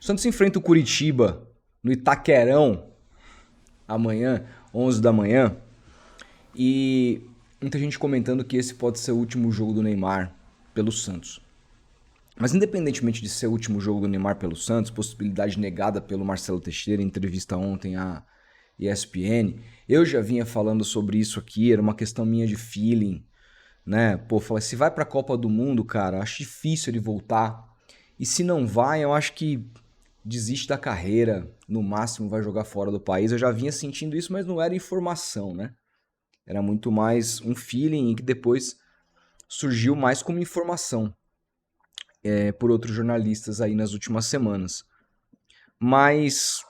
O Santos enfrenta o Curitiba no Itaquerão amanhã, 11 da manhã. E muita gente comentando que esse pode ser o último jogo do Neymar pelo Santos. Mas independentemente de ser o último jogo do Neymar pelo Santos, possibilidade negada pelo Marcelo Teixeira em entrevista ontem à ESPN, eu já vinha falando sobre isso aqui, era uma questão minha de feeling, né? Pô, falei, se vai pra Copa do Mundo, cara, acho difícil ele voltar. E se não vai, eu acho que desiste da carreira, no máximo vai jogar fora do país. Eu já vinha sentindo isso, mas não era informação, né? Era muito mais um feeling que depois surgiu mais como informação por outros jornalistas aí nas últimas semanas. Mas,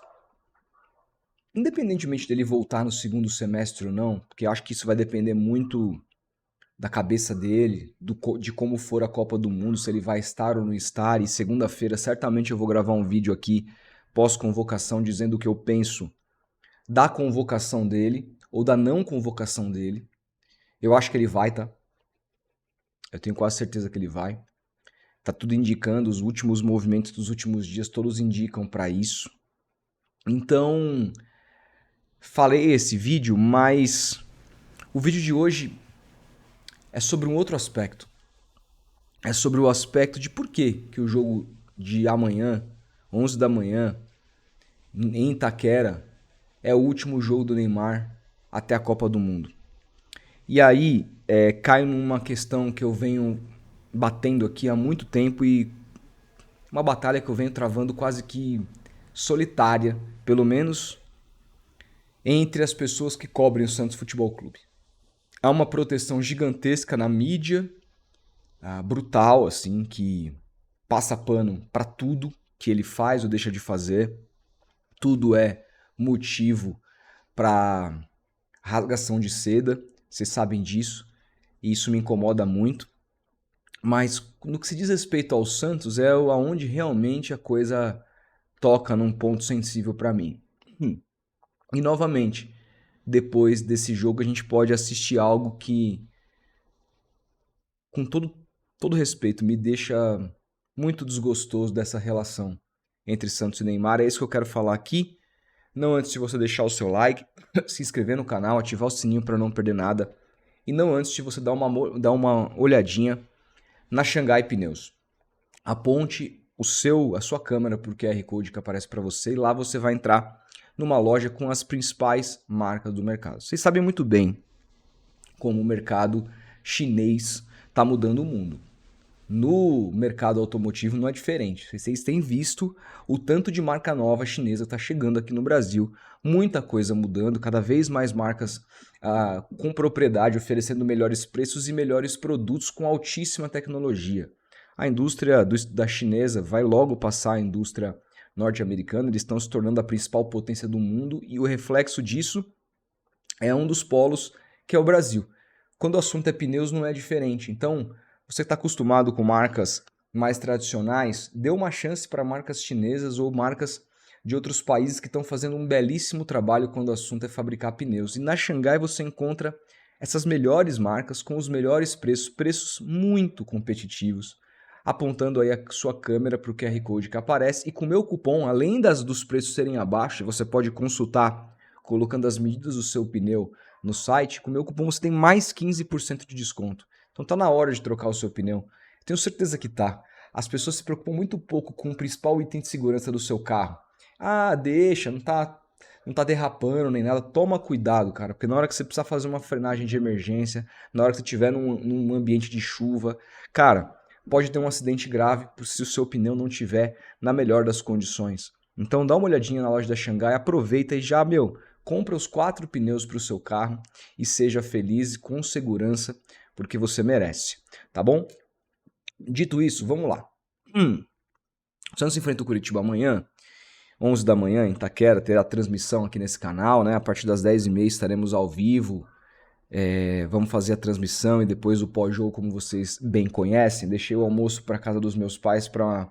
independentemente dele voltar no segundo semestre ou não, porque eu acho que isso vai depender muito da cabeça dele, de como for a Copa do Mundo, se ele vai estar ou não estar. E segunda-feira certamente eu vou gravar um vídeo aqui pós-convocação dizendo o que eu penso da convocação dele ou da não convocação dele. Eu acho que ele vai, tá? Eu tenho quase certeza que ele vai. Tá tudo indicando, os últimos movimentos dos últimos dias todos indicam para isso. Então, falei esse vídeo, mas o vídeo de hoje é sobre um outro aspecto. É sobre o aspecto de por que o jogo de amanhã, 11 da manhã, em Itaquera, é o último jogo do Neymar até a Copa do Mundo. E aí, cai numa questão que eu venho batendo aqui há muito tempo e uma batalha que eu venho travando quase que solitária, pelo menos entre as pessoas que cobrem o Santos Futebol Clube. Há uma proteção gigantesca na mídia, brutal, assim, que passa pano para tudo que ele faz ou deixa de fazer. Tudo é motivo para rasgação de seda, vocês sabem disso, e isso me incomoda muito. Mas no que se diz respeito ao Santos, é aonde realmente a coisa toca num ponto sensível para mim. E novamente, depois desse jogo a gente pode assistir algo que, com todo respeito, me deixa muito desgostoso dessa relação entre Santos e Neymar. É isso que eu quero falar aqui. Não antes de você deixar o seu like, se inscrever no canal, ativar o sininho para não perder nada. E não antes de você dar uma olhadinha na Xangai Pneus. Aponte a sua câmera para o QR Code que aparece para você e lá você vai entrar numa loja com as principais marcas do mercado. Vocês sabem muito bem como o mercado chinês está mudando o mundo. No mercado automotivo não é diferente. Vocês têm visto o tanto de marca nova chinesa está chegando aqui no Brasil. Muita coisa mudando, cada vez mais marcas com propriedade, oferecendo melhores preços e melhores produtos com altíssima tecnologia. A indústria da chinesa vai logo passar a indústria norte-americana, eles estão se tornando a principal potência do mundo e o reflexo disso é um dos polos que é o Brasil. Quando o assunto é pneus não é diferente, então você está acostumado com marcas mais tradicionais, dê uma chance para marcas chinesas ou marcas de outros países que estão fazendo um belíssimo trabalho quando o assunto é fabricar pneus. E na Xangai você encontra essas melhores marcas com os melhores preços muito competitivos, apontando aí a sua câmera para o QR Code que aparece. E com o meu cupom, além dos preços serem abaixo, você pode consultar colocando as medidas do seu pneu no site, com o meu cupom você tem mais 15% de desconto. Então tá na hora de trocar o seu pneu. Tenho certeza que tá. As pessoas se preocupam muito pouco com o principal item de segurança do seu carro. Ah, deixa, não tá derrapando nem nada. Toma cuidado, cara, porque na hora que você precisar fazer uma frenagem de emergência, na hora que você estiver num ambiente de chuva, cara, pode ter um acidente grave se o seu pneu não estiver na melhor das condições. Então dá uma olhadinha na loja da Xangai, aproveita e já, compra os 4 pneus para o seu carro e seja feliz com segurança, porque você merece, tá bom? Dito isso, vamos lá. O Santos enfrenta o Curitiba amanhã, 11 da manhã, em Itaquera, terá transmissão aqui nesse canal, né? A partir das 10h30 estaremos ao vivo, vamos fazer a transmissão e depois o pós-jogo, como vocês bem conhecem. Deixei o almoço para casa dos meus pais para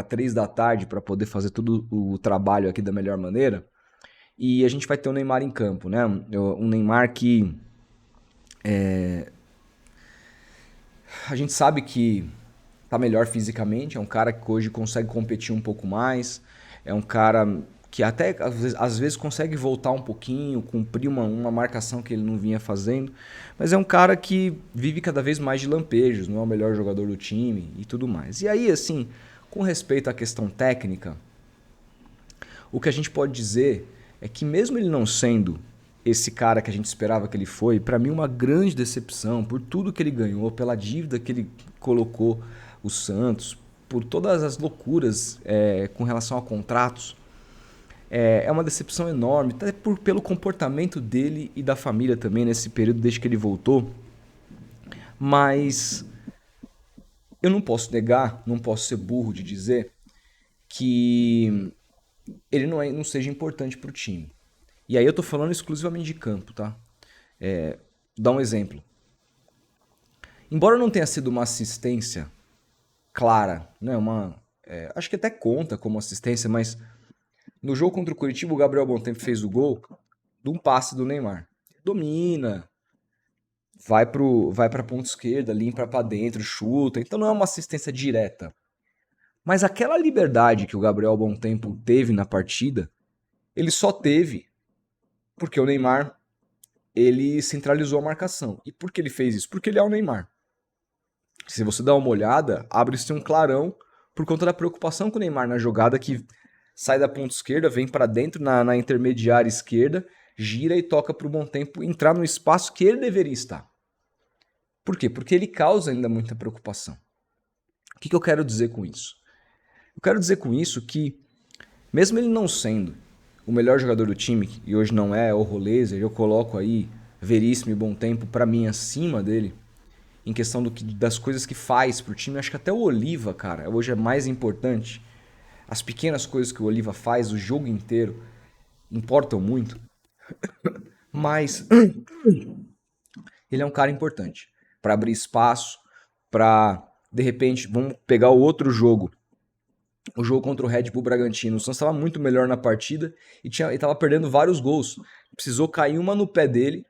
3 da tarde, para poder fazer todo o trabalho aqui da melhor maneira. E a gente vai ter o Neymar em campo, né? Um Neymar que a gente sabe que tá melhor fisicamente, é um cara que hoje consegue competir um pouco mais, é um cara que até às vezes consegue voltar um pouquinho, cumprir uma marcação que ele não vinha fazendo, mas é um cara que vive cada vez mais de lampejos, não é o melhor jogador do time e tudo mais. E aí, assim, com respeito à questão técnica, o que a gente pode dizer é que mesmo ele não sendo esse cara que a gente esperava que ele foi, para mim uma grande decepção por tudo que ele ganhou, pela dívida que ele colocou o Santos, por todas as loucuras com relação a contratos. É uma decepção enorme, até pelo comportamento dele e da família também nesse período desde que ele voltou. Mas eu não posso negar, não posso ser burro de dizer que ele não seja importante para o time. E aí eu tô falando exclusivamente de campo, tá? Vou dar um exemplo. Embora não tenha sido uma assistência clara, né? Acho que até conta como assistência, mas no jogo contra o Curitiba, o Gabriel Bontempo fez o gol de um passe do Neymar. Domina, vai pra ponta esquerda, limpa pra dentro, chuta. Então não é uma assistência direta. Mas aquela liberdade que o Gabriel Bontempo teve na partida, ele só teve porque o Neymar ele centralizou a marcação. E por que ele fez isso? Porque ele é o Neymar. Se você dá uma olhada, abre-se um clarão por conta da preocupação com o Neymar na jogada que sai da ponta esquerda, vem para dentro na intermediária esquerda, gira e toca para o Bontempo entrar no espaço que ele deveria estar. Por quê? Porque ele causa ainda muita preocupação. O que eu quero dizer com isso? Eu quero dizer com isso que, mesmo ele não sendo o melhor jogador do time, e hoje não é o Rolezer, eu coloco aí Veríssimo e Bontempo para mim acima dele, em questão das coisas que faz pro time. Acho que até o Oliva, cara, hoje é mais importante. As pequenas coisas que o Oliva faz o jogo inteiro importam muito, mas ele é um cara importante para abrir espaço, para de repente, vamos pegar o outro jogo, o jogo contra o Red Bull Bragantino. O Santos estava muito melhor na partida e estava perdendo vários gols. Precisou cair uma no pé dele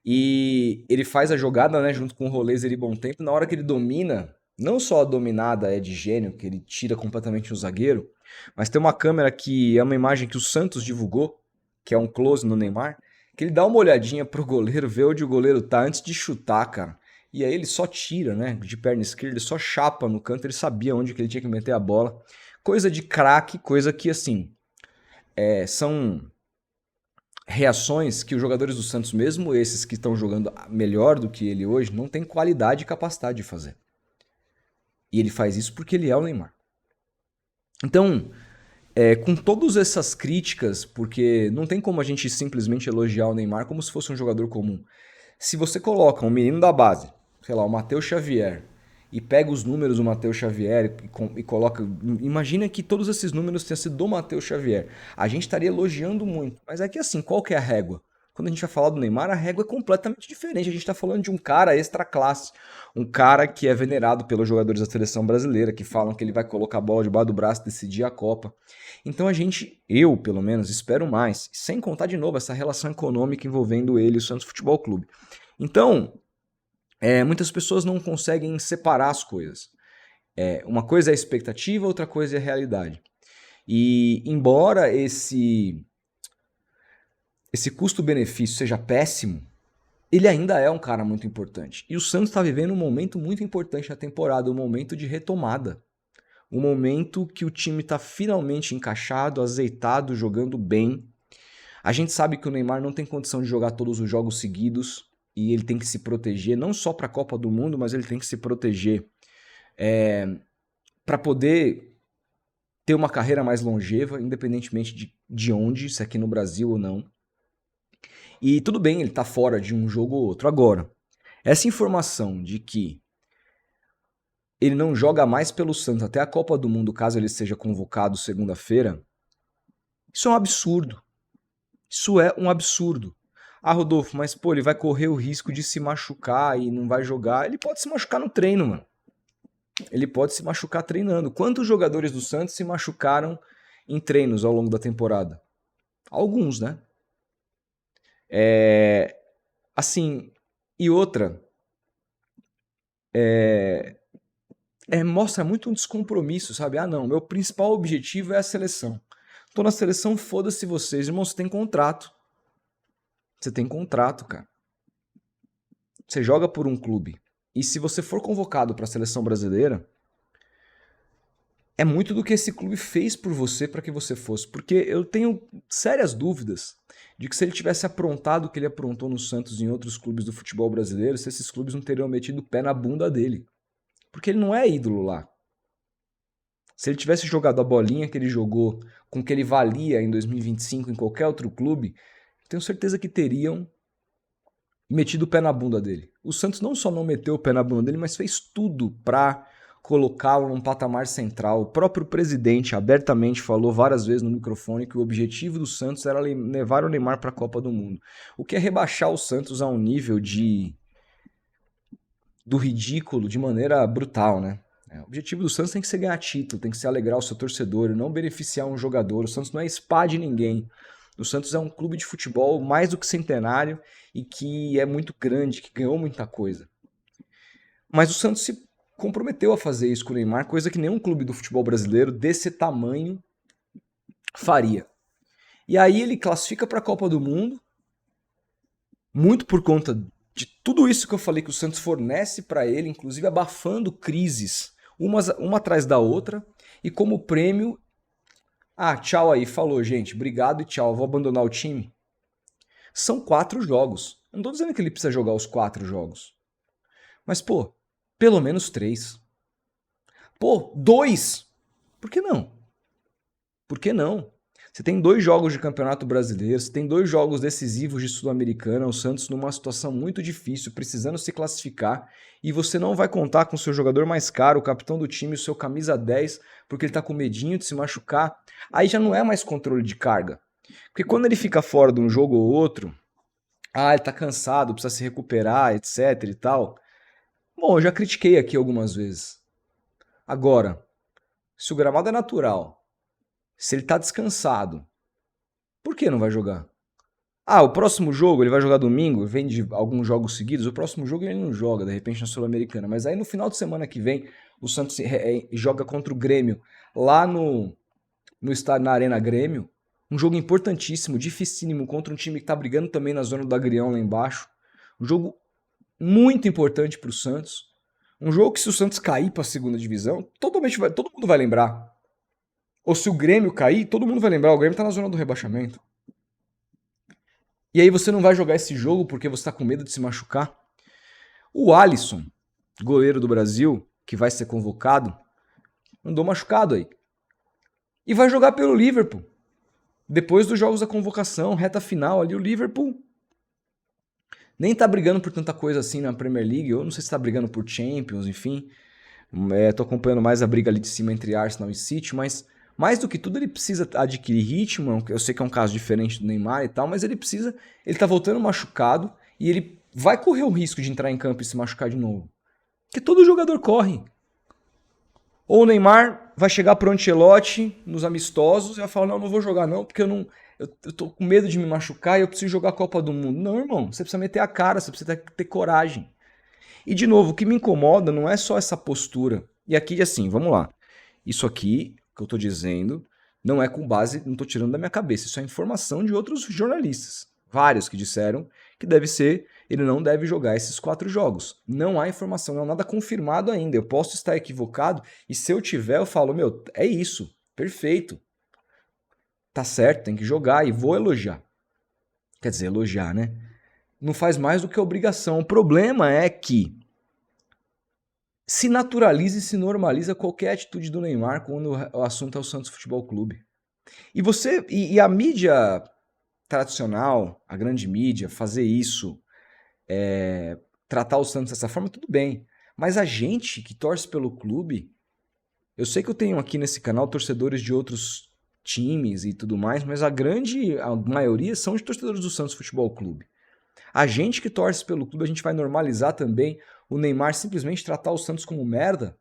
e ele faz a jogada, né, junto com o Rolezer e Bontempo. Na hora que ele domina, não só a dominada é de gênio, que ele tira completamente o zagueiro, mas tem uma câmera que é uma imagem que o Santos divulgou, que é um close no Neymar, que ele dá uma olhadinha pro goleiro, vê onde o goleiro tá antes de chutar, cara. E aí ele só tira, né, de perna esquerda, ele só chapa no canto, ele sabia onde que ele tinha que meter a bola. Coisa de craque, coisa que, assim, são reações que os jogadores do Santos, mesmo esses que estão jogando melhor do que ele hoje, não tem qualidade e capacidade de fazer. E ele faz isso porque ele é o Neymar. Então, com todas essas críticas, porque não tem como a gente simplesmente elogiar o Neymar como se fosse um jogador comum. Se você coloca um menino da base, sei lá, o Matheus Xavier, e pega os números do Matheus Xavier e coloca. Imagina que todos esses números tenham sido do Matheus Xavier. A gente estaria elogiando muito. Mas é que assim, qual que é a régua? Quando a gente vai falar do Neymar, a régua é completamente diferente. A gente está falando de um cara extra classe. Um cara que é venerado pelos jogadores da seleção brasileira, que falam que ele vai colocar a bola debaixo do braço e decidir a Copa. Então eu pelo menos, espero mais. Sem contar de novo essa relação econômica envolvendo ele e o Santos Futebol Clube. Então, muitas pessoas não conseguem separar as coisas. Uma coisa é a expectativa, outra coisa é a realidade. E embora esse custo-benefício seja péssimo, ele ainda é um cara muito importante. E o Santos está vivendo um momento muito importante na temporada, um momento de retomada. Um momento que o time está finalmente encaixado, azeitado, jogando bem. A gente sabe que o Neymar não tem condição de jogar todos os jogos seguidos e ele tem que se proteger, não só para a Copa do Mundo, mas ele tem que se proteger para poder ter uma carreira mais longeva, independentemente de onde, se aqui no Brasil ou não. E tudo bem, ele tá fora de um jogo ou outro. Agora, essa informação de que ele não joga mais pelo Santos até a Copa do Mundo, caso ele seja convocado segunda-feira, isso é um absurdo. Isso é um absurdo. Ah, Rodolfo, mas pô, ele vai correr o risco de se machucar e não vai jogar. Ele pode se machucar no treino, mano. Ele pode se machucar treinando. Quantos jogadores do Santos se machucaram em treinos ao longo da temporada? Alguns, né? Assim, e outra, mostra muito um descompromisso, sabe? Ah, não, meu principal objetivo é a seleção. Tô na seleção, foda-se vocês. Irmão, você tem contrato. Você tem contrato, cara. Você joga por um clube. E se você for convocado para a seleção brasileira, é muito do que esse clube fez por você para que você fosse. Porque eu tenho sérias dúvidas de que se ele tivesse aprontado o que ele aprontou no Santos e em outros clubes do futebol brasileiro, se esses clubes não teriam metido o pé na bunda dele. Porque ele não é ídolo lá. Se ele tivesse jogado a bolinha que ele jogou com o que ele valia em 2025 em qualquer outro clube, tenho certeza que teriam metido o pé na bunda dele. O Santos não só não meteu o pé na bunda dele, mas fez tudo para colocá-lo num patamar central. O próprio presidente abertamente falou várias vezes no microfone que o objetivo do Santos era levar o Neymar para a Copa do Mundo. O que é rebaixar o Santos a um nível do ridículo de maneira brutal, né? O objetivo do Santos tem que ser ganhar título, tem que ser alegrar o seu torcedor, não beneficiar um jogador. O Santos não é spa de ninguém. O Santos é um clube de futebol mais do que centenário e que é muito grande, que ganhou muita coisa. Mas o Santos se comprometeu a fazer isso com o Neymar, coisa que nenhum clube do futebol brasileiro desse tamanho faria. E aí ele classifica para a Copa do Mundo, muito por conta de tudo isso que eu falei que o Santos fornece para ele, inclusive abafando crises uma atrás da outra, e como prêmio, tchau aí, falou gente, obrigado e tchau, vou abandonar o time. São 4 jogos. Eu não tô dizendo que ele precisa jogar os 4 jogos. Mas, pô, pelo menos 3. Pô, 2! Por que não? Por que não? Você tem 2 jogos de Campeonato Brasileiro, você tem 2 jogos decisivos de Sul-Americana, o Santos numa situação muito difícil, precisando se classificar, e você não vai contar com o seu jogador mais caro, o capitão do time, o seu camisa 10, porque ele tá com medinho de se machucar. Aí já não é mais controle de carga. Porque quando ele fica fora de um jogo ou outro, ele tá cansado, precisa se recuperar, etc e tal. Bom, eu já critiquei aqui algumas vezes. Agora, se o gramado é natural, se ele tá descansado, por que não vai jogar? O próximo jogo ele vai jogar domingo, vem de alguns jogos seguidos, o próximo jogo ele não joga, de repente na Sul-Americana, mas aí no final de semana que vem o Santos joga contra o Grêmio lá no estádio, na Arena Grêmio, um jogo importantíssimo, dificílimo, contra um time que tá brigando também na zona do agrião lá embaixo, um jogo muito importante pro Santos, um jogo que se o Santos cair pra segunda divisão, todo mundo vai lembrar. Ou se o Grêmio cair, todo mundo vai lembrar, o Grêmio tá na zona do rebaixamento. E aí você não vai jogar esse jogo porque você tá com medo de se machucar? O Alisson, goleiro do Brasil, que vai ser convocado, andou machucado aí. E vai jogar pelo Liverpool. Depois dos jogos da convocação, reta final ali, o Liverpool nem tá brigando por tanta coisa assim na Premier League. Eu não sei se tá brigando por Champions, enfim. Tô acompanhando mais a briga ali de cima entre Arsenal e City, mas mais do que tudo ele precisa adquirir ritmo. Eu sei que é um caso diferente do Neymar e tal, mas ele tá voltando machucado e ele vai correr o risco de entrar em campo e se machucar de novo. Porque todo jogador corre. Ou o Neymar vai chegar pro Ancelotti nos amistosos e vai falar, não vou jogar não, porque eu tô com medo de me machucar e eu preciso jogar a Copa do Mundo. Não, irmão, você precisa meter a cara, você precisa ter coragem. E de novo, o que me incomoda não é só essa postura. E aqui, assim, vamos lá. Isso aqui que eu tô dizendo não é com base, não tô tirando da minha cabeça, isso é informação de outros jornalistas. Vários que disseram que ele não deve jogar esses 4 jogos. Não há informação, não há nada confirmado ainda. Eu posso estar equivocado e se eu tiver, eu falo, é isso, perfeito. Tá certo, tem que jogar e vou elogiar. Quer dizer, elogiar, né? Não faz mais do que obrigação. O problema é que se naturaliza e se normaliza qualquer atitude do Neymar quando o assunto é o Santos Futebol Clube. E a mídia tradicional, a grande mídia, fazer isso, tratar o Santos dessa forma, tudo bem. Mas a gente que torce pelo clube, eu sei que eu tenho aqui nesse canal torcedores de outros times e tudo mais, mas a maioria são de torcedores do Santos Futebol Clube. A gente que torce pelo clube, a gente vai normalizar também o Neymar simplesmente tratar o Santos como merda?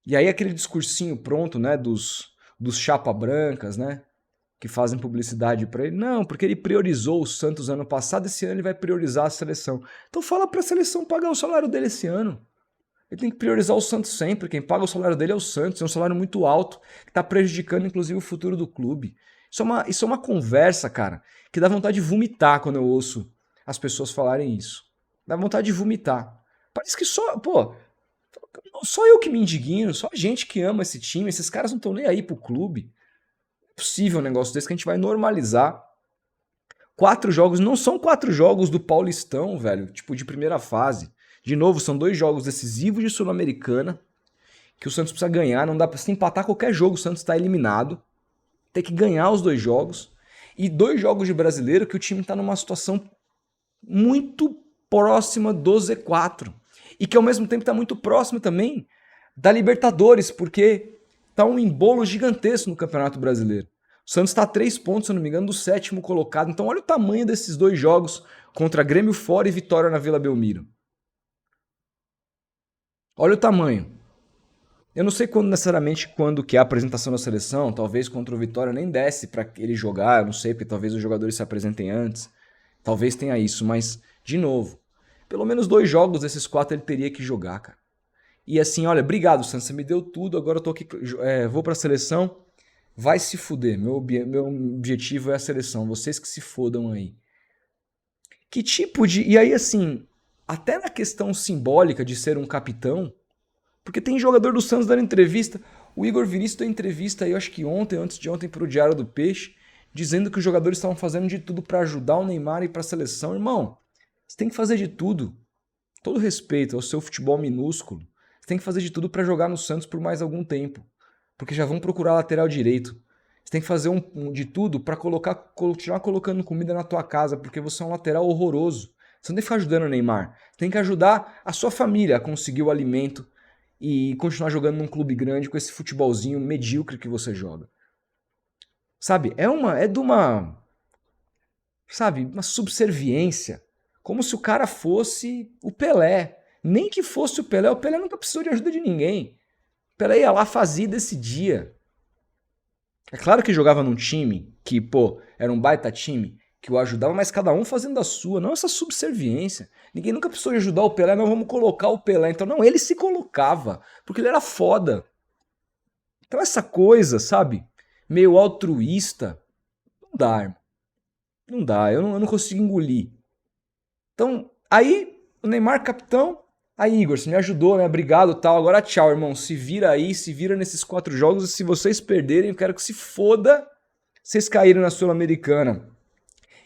E aí aquele discursinho pronto, né, dos chapa brancas, né, que fazem publicidade pra ele. Não, porque ele priorizou o Santos ano passado, esse ano ele vai priorizar a seleção. Então fala pra seleção pagar o salário dele esse ano. Ele tem que priorizar o Santos sempre. Quem paga o salário dele é o Santos. É um salário muito alto, que está prejudicando, inclusive, o futuro do clube. Isso é uma conversa, cara, que dá vontade de vomitar quando eu ouço as pessoas falarem isso. Dá vontade de vomitar. Parece que só eu que me indigno, só a gente que ama esse time. Esses caras não estão nem aí pro clube. Não é possível um negócio desse que a gente vai normalizar. 4 jogos, não são 4 jogos do Paulistão, velho, tipo de primeira fase. De novo, são 2 jogos decisivos de Sul-Americana, que o Santos precisa ganhar, não dá pra se empatar qualquer jogo, o Santos tá eliminado. Tem que ganhar os 2 jogos. E 2 jogos de Brasileiro que o time tá numa situação muito próxima do Z4. E que ao mesmo tempo tá muito próximo também da Libertadores, porque tá um embolo gigantesco no Campeonato Brasileiro. O Santos está a 3 pontos, se eu não me engano, do 7º colocado. Então olha o tamanho desses 2 jogos contra Grêmio fora e Vitória na Vila Belmiro. Olha o tamanho. Eu não sei necessariamente quando que é a apresentação da seleção, talvez contra o Vitória nem desce para ele jogar, eu não sei, porque talvez os jogadores se apresentem antes. Talvez tenha isso, mas, de novo, pelo menos 2 jogos desses 4 ele teria que jogar, cara. E assim, olha, obrigado, Santos, você me deu tudo, agora eu tô aqui, vou pra seleção. Vai se fuder. Meu objetivo é a seleção. Vocês que se fodam aí. Que tipo de... E aí, assim, até na questão simbólica de ser um capitão, porque tem jogador do Santos dando entrevista. O Igor Vinícius deu entrevista aí, eu acho que ontem, antes de ontem, pro Diário do Peixe, dizendo que os jogadores estavam fazendo de tudo para ajudar o Neymar a ir pra seleção. Irmão, você tem que fazer de tudo. Todo respeito ao seu futebol minúsculo. Você tem que fazer de tudo para jogar no Santos por mais algum tempo. Porque já vão procurar lateral direito. Você tem que fazer de tudo para continuar colocando comida na tua casa, porque você é um lateral horroroso. Você não tem que ficar ajudando o Neymar. Você tem que ajudar a sua família a conseguir o alimento e continuar jogando num clube grande com esse futebolzinho medíocre que você joga. Sabe? Sabe, uma subserviência. Como se o cara fosse o Pelé. Nem que fosse o Pelé nunca precisou de ajuda de ninguém. O Pelé ia lá, fazia e decidia. É claro que jogava num time que, pô, era um baita time, que o ajudava, mas cada um fazendo a sua, não essa subserviência. Ninguém nunca precisou de ajudar o Pelé, não, vamos colocar o Pelé. Então, não, ele se colocava, porque ele era foda. Então essa coisa, sabe, meio altruísta, não dá, irmão. Não dá, eu não consigo engolir. Então, aí, o Neymar capitão, aí Igor, você me ajudou, né, obrigado, tal, agora tchau, irmão, se vira aí, se vira nesses 4 jogos, e se vocês perderem, eu quero que se foda, vocês caíram na Sul-Americana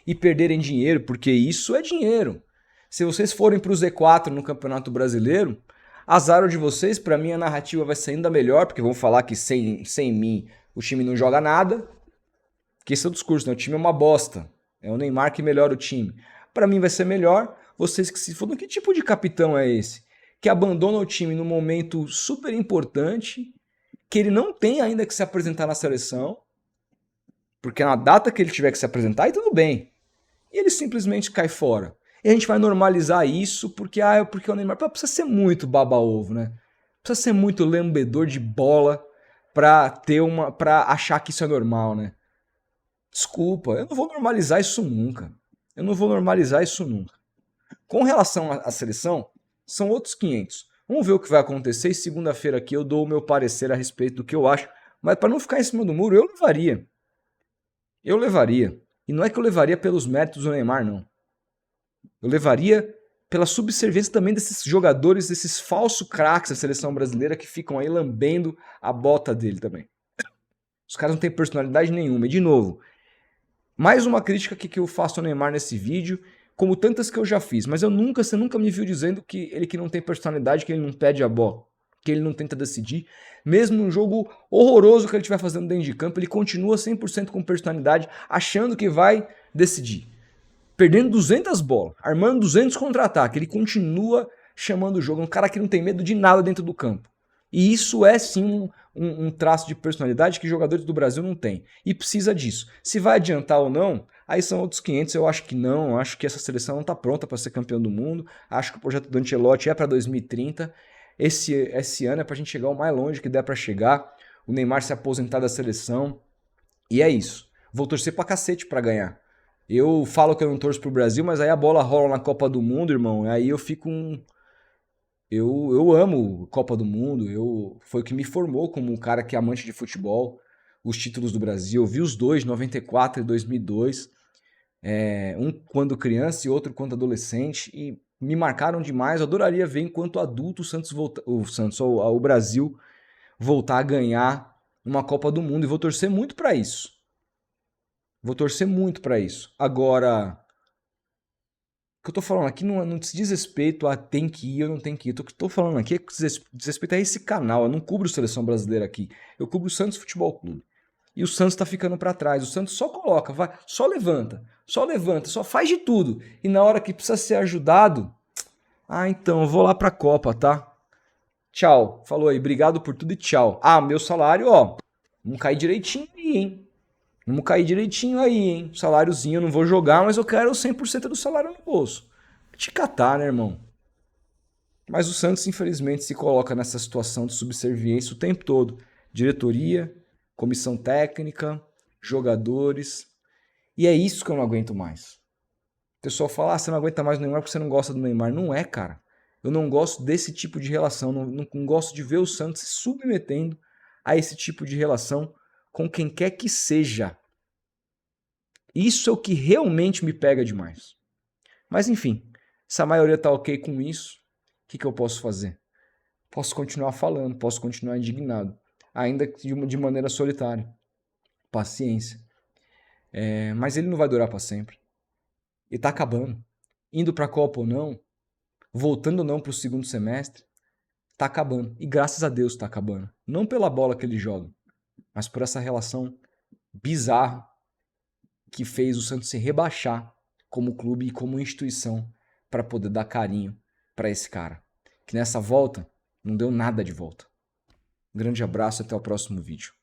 e perderem dinheiro, porque isso é dinheiro. Se vocês forem pro Z4 no Campeonato Brasileiro, azar de vocês, pra mim a narrativa vai ser ainda melhor, porque vão falar que sem mim o time não joga nada, que esse é o discurso, né? O time é uma bosta, é o Neymar que melhora o time. Pra mim vai ser melhor, vocês que se fodam. Que tipo de capitão é esse? Que abandona o time num momento super importante, que ele não tem ainda que se apresentar na seleção, porque na data que ele tiver que se apresentar, aí tudo bem. E ele simplesmente cai fora. E a gente vai normalizar isso porque o Neymar precisa ser muito baba-ovo, né? Precisa ser muito lambedor de bola pra achar que isso é normal, né? Desculpa, eu não vou normalizar isso nunca. Eu não vou normalizar isso nunca. Com relação à seleção, são outros 500. Vamos ver o que vai acontecer e segunda-feira aqui eu dou o meu parecer a respeito do que eu acho. Mas para não ficar em cima do muro, eu levaria. Eu levaria. E não é que eu levaria pelos méritos do Neymar, não. Eu levaria pela subserviência também desses jogadores, desses falsos craques da seleção brasileira que ficam aí lambendo a bota dele também. Os caras não têm personalidade nenhuma. E de novo, mais uma crítica que eu faço ao Neymar nesse vídeo, como tantas que eu já fiz. Mas você nunca me viu dizendo que ele que não tem personalidade, que ele não pede a bola, que ele não tenta decidir. Mesmo num jogo horroroso que ele estiver fazendo dentro de campo, ele continua 100% com personalidade, achando que vai decidir. Perdendo 200 bolas, armando 200 contra-ataques, ele continua chamando o jogo. É um cara que não tem medo de nada dentro do campo. E isso é sim um traço de personalidade que jogadores do Brasil não têm. E precisa disso. Se vai adiantar ou não, aí são outros 500. Eu acho que não. Eu acho que essa seleção não está pronta para ser campeão do mundo. Acho que o projeto do Ancelotti é para 2030. Esse ano é para a gente chegar o mais longe que der para chegar. O Neymar se aposentar da seleção. E é isso. Vou torcer pra cacete para ganhar. Eu falo que eu não torço pro Brasil, mas aí a bola rola na Copa do Mundo, irmão. Aí eu fico Eu amo Copa do Mundo, foi o que me formou como um cara que é amante de futebol, os títulos do Brasil. Eu vi os dois, 94 e 2002, um quando criança e outro quando adolescente, e me marcaram demais. Eu adoraria ver enquanto adulto o Brasil voltar a ganhar uma Copa do Mundo, e vou torcer muito para isso. Vou torcer muito para isso. Agora, o que eu tô falando aqui não diz respeito a tem que ir ou não tem que ir. O que eu tô falando aqui diz respeito a esse canal. Eu não cubro seleção brasileira aqui. Eu cubro o Santos Futebol Clube. E o Santos tá ficando para trás. O Santos só coloca, vai, só levanta, só faz de tudo. E na hora que precisa ser ajudado, então, eu vou lá pra Copa, tá? Tchau. Falou aí, obrigado por tudo e tchau. Meu salário, ó, vamos cair direitinho aí, hein? Vamos cair direitinho aí, hein? Saláriozinho, eu não vou jogar, mas eu quero 100% do salário no bolso. Te catar, né, irmão? Mas o Santos, infelizmente, se coloca nessa situação de subserviência o tempo todo. Diretoria, comissão técnica, jogadores. E é isso que eu não aguento mais. O pessoal fala, você não aguenta mais o Neymar porque você não gosta do Neymar. Não é, cara. Eu não gosto desse tipo de relação. Não gosto de ver o Santos se submetendo a esse tipo de relação com quem quer que seja. Isso é o que realmente me pega demais. Mas enfim, se a maioria tá ok com isso, o que eu posso fazer? Posso continuar falando, posso continuar indignado, ainda que de maneira solitária. Paciência. Mas ele não vai durar para sempre. E tá acabando. Indo pra Copa ou não, voltando ou não pro segundo semestre, tá acabando. E graças a Deus tá acabando. Não pela bola que ele joga, mas por essa relação bizarra que fez o Santos se rebaixar como clube e como instituição para poder dar carinho para esse cara. Que nessa volta não deu nada de volta. Um grande abraço e até o próximo vídeo.